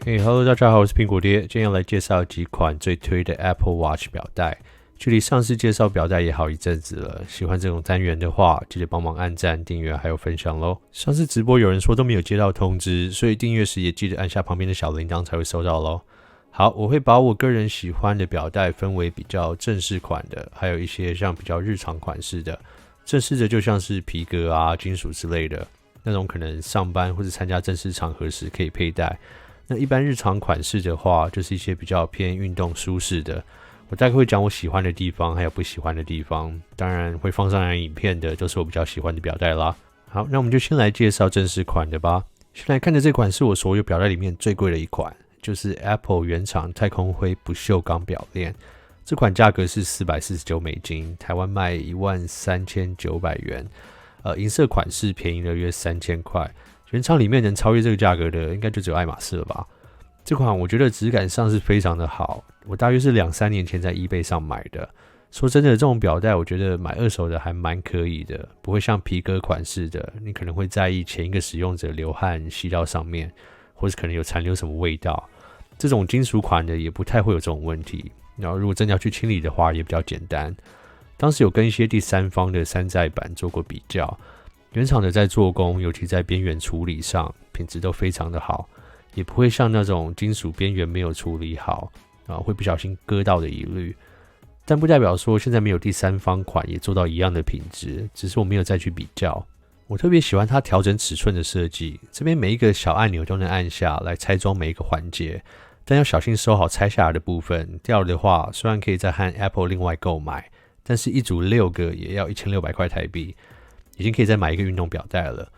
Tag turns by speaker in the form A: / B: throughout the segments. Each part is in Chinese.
A: Hello， 大家好，我是苹果爹，今天要来介绍几款最推的 Apple Watch 表带。距离上次介绍表带也好一阵子了，喜欢这种单元的话，记得帮忙按赞、订阅还有分享咯。上次直播有人说都没有接到通知，所以订阅时也记得按下旁边的小铃铛才会收到咯。好，我会把我个人喜欢的表带分为比较正式款的，还有一些像比较日常款式的。正式的就像是皮革啊、金属之类的，那种可能上班或是参加正式场合时可以佩戴。那一般日常款式的话，就是一些比较偏运动舒适的。我大概会讲我喜欢的地方，还有不喜欢的地方。当然会放上来影片的，都是我比较喜欢的表带啦。好，那我们就先来介绍正式款的吧。先来看的这款是我所有表带里面最贵的一款，就是 Apple 原厂太空灰不锈钢表链。这款价格是$449，台湾卖13900元。银色款式便宜了约3000块。原厂里面能超越这个价格的，应该就只有爱马仕了吧。这款我觉得质感上是非常的好，我大约是2-3年前在 eBay 上买的。说真的，这种表带我觉得买二手的还蛮可以的，不会像皮革款式的，你可能会在意前一个使用者流汗吸到上面，或是可能有残留什么味道。这种金属款的也不太会有这种问题，然后如果真的要去清理的话也比较简单。当时有跟一些第三方的山寨版做过比较，原厂的在做工，尤其在边缘处理上，品质都非常的好，也不会像那种金属边缘没有处理好会不小心割到的疑虑。但不代表说现在没有第三方款也做到一样的品质，只是我没有再去比较。我特别喜欢它调整尺寸的设计，这边每一个小按钮都能按下来拆装每一个环节，但要小心收好拆下来的部分，掉了的话虽然可以再和 Apple 另外购买，但是一组6个也要1600块台币。已经可以再买一个运动表带了。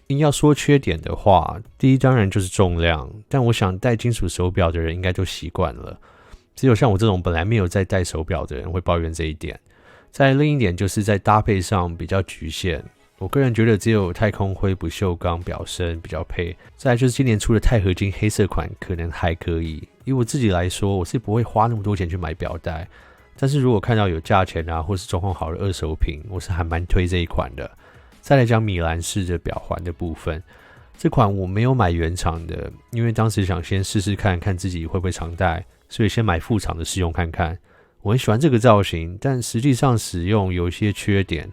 A: 硬要说缺点的话，第一当然就是重量，但我想戴金属手表的人应该都习惯了，只有像我这种本来没有在戴手表的人会抱怨这一点。再另一点就是在搭配上比较局限，我个人觉得只有太空灰不锈钢表身比较配。再来就是今年出的钛合金黑色款可能还可以，以我自己来说，我是不会花那么多钱去买表带，但是如果看到有价钱啊，或是状况好的二手品，我是还蛮推这一款的。再来讲米兰式的表环的部分，这款我没有买原厂的，因为当时想先试试看自己会不会常戴，所以先买副厂的试用看看。我很喜欢这个造型，但实际上使用有一些缺点。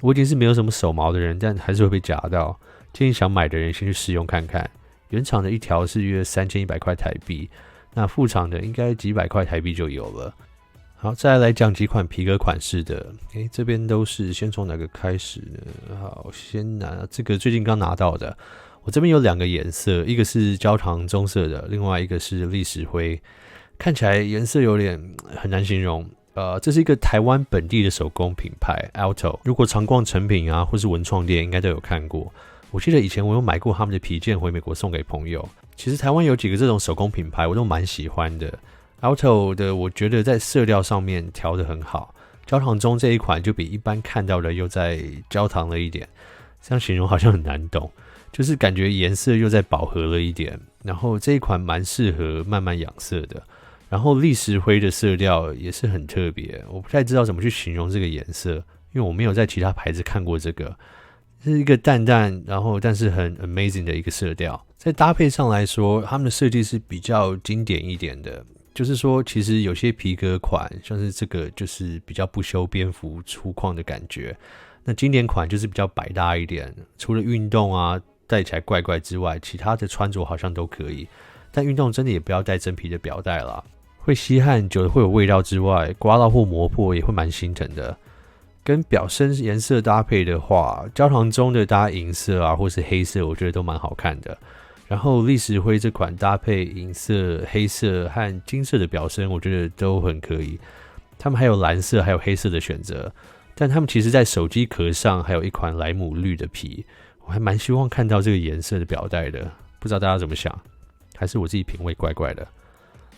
A: 我已经是没有什么手毛的人，但还是会被夹到。建议想买的人先去试用看看。原厂的一条是约3100块台币，那副厂的应该几百块台币就有了。好，再来讲几款皮革款式的。这边都是先从哪个开始呢？好，先拿这个最近刚拿到的。我这边有2个颜色，一个是焦糖棕色的，另外一个是砾石灰。看起来颜色有点很难形容。这是一个台湾本地的手工品牌 Alto， 如果常逛成品啊或是文创店应该都有看过。我记得以前我有买过他们的皮件回美国送给朋友。其实台湾有几个这种手工品牌我都蛮喜欢的。Alto 的我觉得在色调上面调得很好，焦糖棕这一款就比一般看到的又再焦糖了一点，这样形容好像很难懂，就是感觉颜色又再饱和了一点，然后这一款蛮适合慢慢养色的，然后砾石灰的色调也是很特别，我不太知道怎么去形容这个颜色，因为我没有在其他牌子看过这个，是一个淡淡然后但是很 amazing 的一个色调。在搭配上来说，他们的设计是比较经典一点的，就是说其实有些皮革款像是这个就是比较不修边幅粗犷的感觉，那经典款就是比较百搭一点，除了运动啊戴起来怪怪之外，其他的穿着好像都可以，但运动真的也不要戴真皮的表带啦，会吸汗久了会有味道之外，刮到或磨破也会蛮心疼的。跟表身颜色搭配的话，焦糖棕的搭银色啊或是黑色我觉得都蛮好看的，然后砾石灰这款搭配银色、黑色和金色的表身，我觉得都很可以。他们还有蓝色、还有黑色的选择，但他们其实在手机壳上还有一款莱姆绿的皮，我还蛮希望看到这个颜色的表带的，不知道大家怎么想，还是我自己品味怪怪的。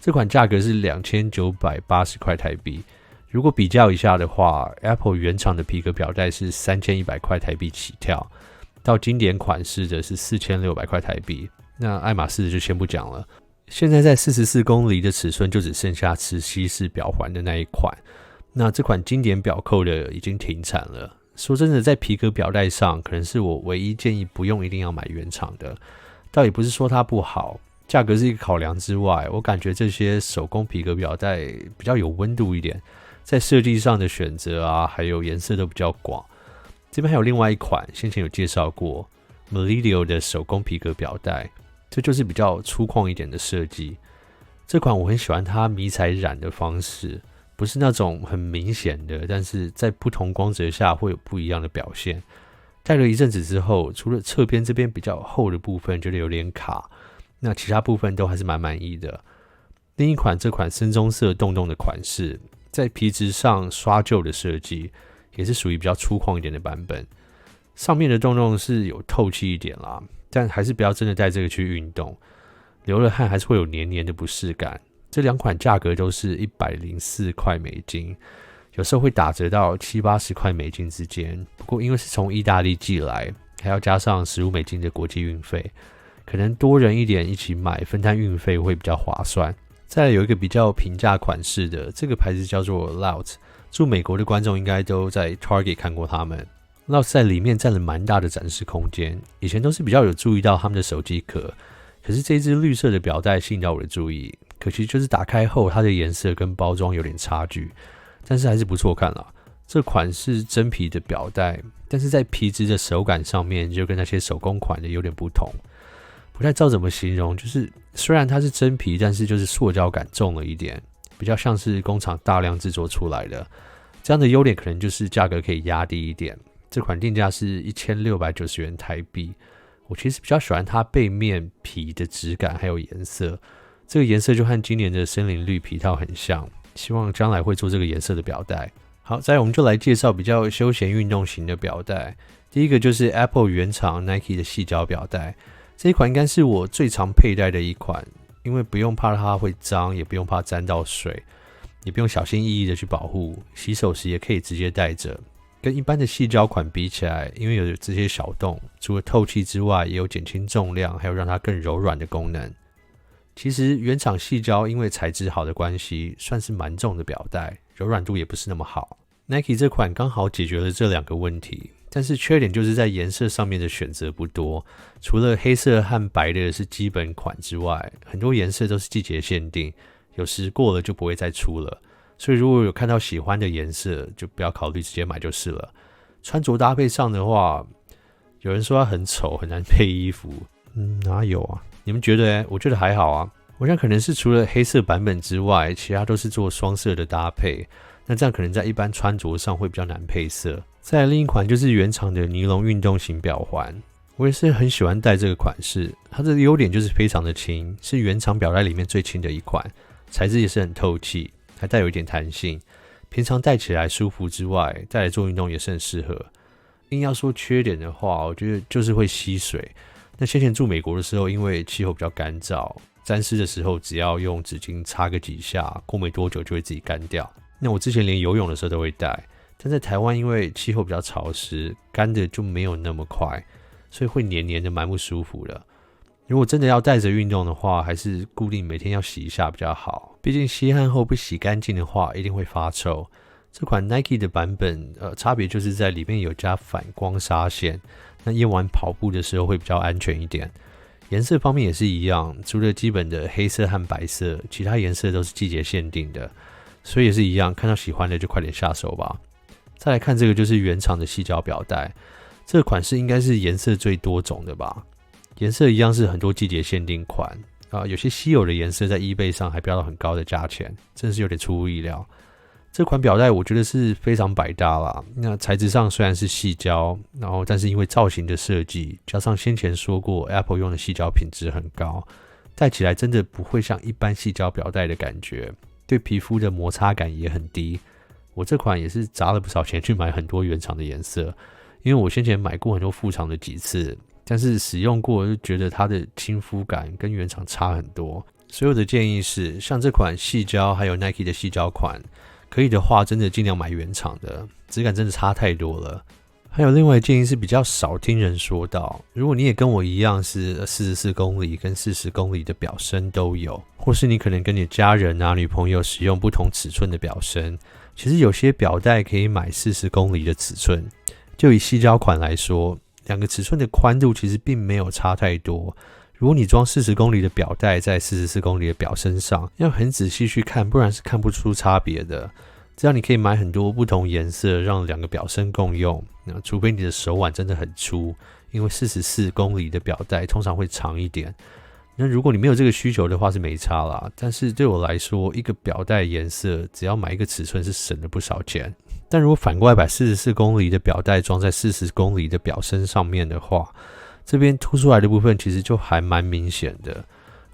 A: 这款价格是2980块台币。如果比较一下的话， Apple 原厂的皮革表带是3100块台币起跳，到经典款式的是4600块台币。那爱马仕的就先不讲了，现在在44公厘的尺寸就只剩下磁吸式表环的那一款，那这款经典表扣的已经停产了。说真的，在皮革表带上可能是我唯一建议不用一定要买原厂的，倒也不是说它不好，价格是一个考量之外，我感觉这些手工皮革表带比较有温度一点，在设计上的选择啊，还有颜色都比较广。这边还有另外一款，先前有介绍过 Melidio 的手工皮革表带，这就是比较粗犷一点的设计。这款我很喜欢它迷彩染的方式，不是那种很明显的，但是在不同光泽下会有不一样的表现。戴了一阵子之后，除了侧边这边比较厚的部分觉得有点卡，那其他部分都还是蛮满意的。另一款这款深棕色洞洞的款式，在皮质上刷旧的设计，也是属于比较粗犷一点的版本。上面的洞洞是有透气一点啦，但还是不要真的带这个去运动，流了汗还是会有黏黏的不适感。这两款价格都是104块美金，有时候会打折到70-80块美金之间。不过因为是从意大利寄来，还要加上15美金的国际运费，可能多人一点一起买，分摊运费会比较划算。再来有一个比较平价款式的，这个牌子叫做 Lout， 住美国的观众应该都在 Target 看过他们。Lout 在里面占了蛮大的展示空间，以前都是比较有注意到他们的手机壳，可是这支绿色的表带吸引到我的注意，可惜就是打开后它的颜色跟包装有点差距，但是还是不错看啦。这款是真皮的表带，但是在皮质的手感上面就跟那些手工款的有点不同，不太知道怎么形容，就是虽然它是真皮，但是就是塑胶感重了一点，比较像是工厂大量制作出来的。这样的优点可能就是价格可以压低一点，这款定价是1690元台币。我其实比较喜欢它背面皮的质感还有颜色，这个颜色就和今年的森林绿皮套很像，希望将来会做这个颜色的表带。好，再来我们就来介绍比较休闲运动型的表带。第一个就是 Apple 原厂 Nike 的细胶表带，这一款应该是我最常佩戴的一款，因为不用怕它会脏，也不用怕沾到水，也不用小心翼翼的去保护，洗手时也可以直接戴着。跟一般的细胶款比起来，因为有这些小洞，除了透气之外，也有减轻重量，还有让它更柔软的功能。其实原厂细胶因为材质好的关系，算是蛮重的表带，柔软度也不是那么好。Nike 这款刚好解决了这两个问题，但是缺点就是在颜色上面的选择不多，除了黑色和白的是基本款之外，很多颜色都是季节限定，有时过了就不会再出了。所以如果有看到喜欢的颜色，就不要考虑直接买就是了。穿着搭配上的话，有人说它很丑，很难配衣服。哪有啊？你们觉得我觉得还好啊。我想可能是除了黑色版本之外，其他都是做双色的搭配，那这样可能在一般穿着上会比较难配色。再来另一款就是原厂的尼龙运动型表环，我也是很喜欢戴这个款式，它的优点就是非常的轻，是原厂表带里面最轻的一款，材质也是很透气，还带有一点弹性，平常戴起来舒服之外，带来做运动也是很适合。硬要说缺点的话，我觉得就是会吸水。那先前住美国的时候，因为气候比较干燥，沾湿的时候只要用纸巾擦个几下，过没多久就会自己干掉。那我之前连游泳的时候都会戴，但在台湾因为气候比较潮湿，干的就没有那么快，所以会黏黏的，蛮不舒服的。如果真的要带着运动的话，还是固定每天要洗一下比较好，毕竟吸汗后不洗干净的话，一定会发臭。这款 Nike 的版本，差别就是在里面有加反光纱线，那夜晚跑步的时候会比较安全一点。颜色方面也是一样，除了基本的黑色和白色，其他颜色都是季节限定的，所以也是一样，看到喜欢的就快点下手吧。再来看这个就是原厂的细胶表带，这个款式应该是颜色最多种的吧，颜色一样是很多季节限定款有些稀有的颜色在 eBay 上还标到很高的价钱，真的是有点出乎意料。这款表带我觉得是非常百搭啦，那材质上虽然是细胶，但是因为造型的设计，加上先前说过 Apple 用的细胶品质很高，戴起来真的不会像一般细胶表带的感觉，对皮肤的摩擦感也很低。我这款也是砸了不少钱去买很多原厂的颜色，因为我先前买过很多副厂的几次，但是使用过就觉得它的亲肤感跟原厂差很多。所以我的建议是，像这款细胶还有 Nike 的细胶款，可以的话真的尽量买原厂的，质感真的差太多了。还有另外建议是比较少听人说到，如果你也跟我一样是44公里跟40公里的表身都有，或是你可能跟你家人女朋友使用不同尺寸的表身，其实有些表带可以买40公里的尺寸。就以细胶款来说，两个尺寸的宽度其实并没有差太多，如如果你装40公里的表带在44公里的表身上，要很仔细去看，不然是看不出差别的。这样你可以买很多不同颜色，让2个表身共用。除非你的手腕真的很粗，因为44公里的表带通常会长一点。那如果你没有这个需求的话是没差啦，但是对我来说，一个表带颜色只要买一个尺寸是省了不少钱。但如果反过来把44公里的表带装在40公里的表身上面的话，这边凸出来的部分其实就还蛮明显的。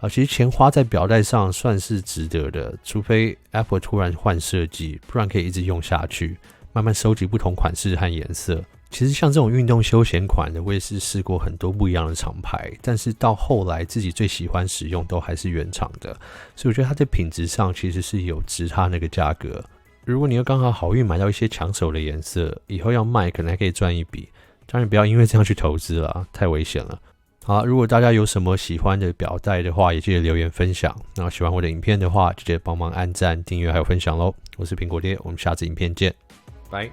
A: 其实钱花在表带上算是值得的，除非 Apple 突然换设计，不然可以一直用下去，慢慢收集不同款式和颜色。其实像这种运动休闲款的，我也是试过很多不一样的厂牌，但是到后来自己最喜欢使用都还是原厂的，所以我觉得它在品质上其实是有值它那个价格。如果你又刚好运买到一些抢手的颜色，以后要卖可能还可以赚一笔，当然不要因为这样去投资啦，太危险了。好，如果大家有什么喜欢的表带的话，也记得留言分享。那喜欢我的影片的话，记得帮忙按赞、订阅还有分享咯。我是苹果爹，我们下次影片见，拜。